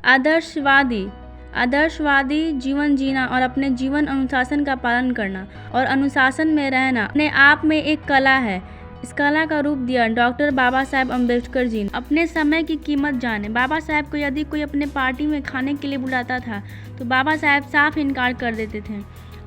आदर्शवादी आदर्शवादी जीवन जीना और अपने जीवन अनुशासन का पालन करना और अनुशासन में रहना अपने आप में एक कला है। इस कला का रूप दिया डॉक्टर बाबा साहेब अम्बेडकर जी ने। अपने समय की कीमत जाने। बाबा साहेब को यदि कोई अपने पार्टी में खाने के लिए बुलाता था तो बाबा साहेब साफ इनकार कर देते थे।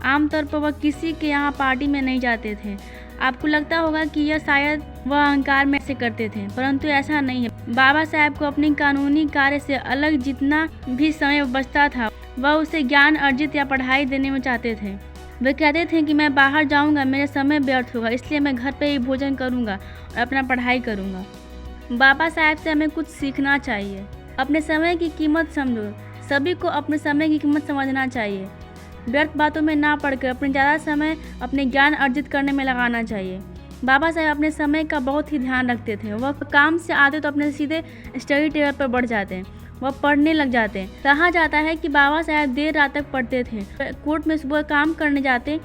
आमतौर पर वह किसी के यहाँ पार्टी में नहीं जाते थे। आपको लगता होगा कि यह शायद वह अहंकार में से करते थे, परंतु ऐसा नहीं है। बाबा साहेब को अपनी कानूनी कार्य से अलग जितना भी समय बचता था वह उसे ज्ञान अर्जित या पढ़ाई देने में चाहते थे। वे कहते थे कि मैं बाहर जाऊंगा, मेरा समय व्यर्थ होगा, इसलिए मैं घर पे ही भोजन करूंगा और अपना पढ़ाई करूंगा। बाबा साहेब से हमें कुछ सीखना चाहिए। अपने समय की कीमत समझो। सभी को अपने समय की कीमत समझना चाहिए। व्यर्थ बातों में ना पड़कर अपने ज़्यादा समय अपने ज्ञान अर्जित करने में लगाना चाहिए। बाबा साहेब अपने समय का बहुत ही ध्यान रखते थे। वह काम से आते तो अपने सीधे स्टडी टेबल पर बढ़ जाते हैं, वह पढ़ने लग जाते हैं। कहा जाता है कि बाबा साहेब देर रात तक पढ़ते थे। कोर्ट में सुबह काम करने जाते,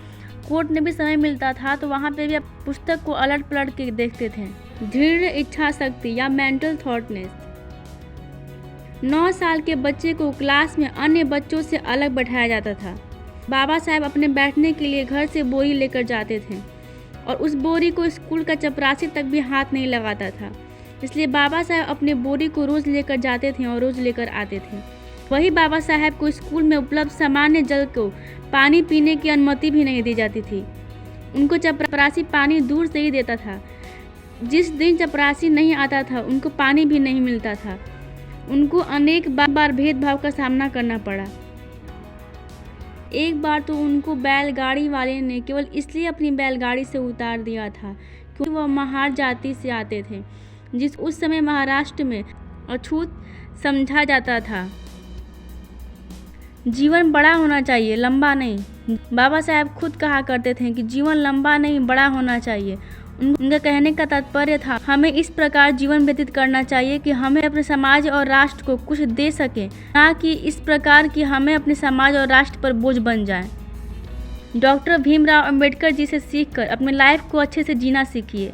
कोर्ट में भी समय मिलता था तो वहाँ पे भी पुस्तक को अलट पलट के देखते थे। दृढ़ इच्छा शक्ति या मेंटल थॉटनेस। 9 साल के बच्चे को क्लास में अन्य बच्चों से अलग बैठाया जाता था। बाबा साहेब अपने बैठने के लिए घर से बोरी लेकर जाते थे और उस बोरी को स्कूल का चपरासी तक भी हाथ नहीं लगाता था। इसलिए बाबा साहेब अपने बोरी को रोज़ लेकर जाते थे और रोज़ लेकर आते थे। वही बाबा साहेब को स्कूल में उपलब्ध सामान्य जल को पानी पीने की अनुमति भी नहीं दी जाती थी। उनको चपरासी पानी दूर से ही देता था। जिस दिन चपरासी नहीं आता था उनको पानी भी नहीं मिलता था। उनको अनेक बार भेदभाव का सामना करना पड़ा। एक बार तो उनको बैलगाड़ी वाले ने केवल इसलिए अपनी बैलगाड़ी से उतार दिया था क्योंकि वह महार जाति से आते थे, जिस उस समय महाराष्ट्र में अछूत समझा जाता था। जीवन बड़ा होना चाहिए, लंबा नहीं। बाबा साहेब खुद कहा करते थे कि जीवन लंबा नहीं बड़ा होना चाहिए। उनका कहने का तात्पर्य था हमें इस प्रकार जीवन व्यतीत करना चाहिए कि हमें अपने समाज और राष्ट्र को कुछ दे सके, ना कि इस प्रकार कि हमें अपने समाज और राष्ट्र पर बोझ बन जाए। डॉक्टर भीमराव अंबेडकर जी से सीखकर अपने लाइफ को अच्छे से जीना सीखिए।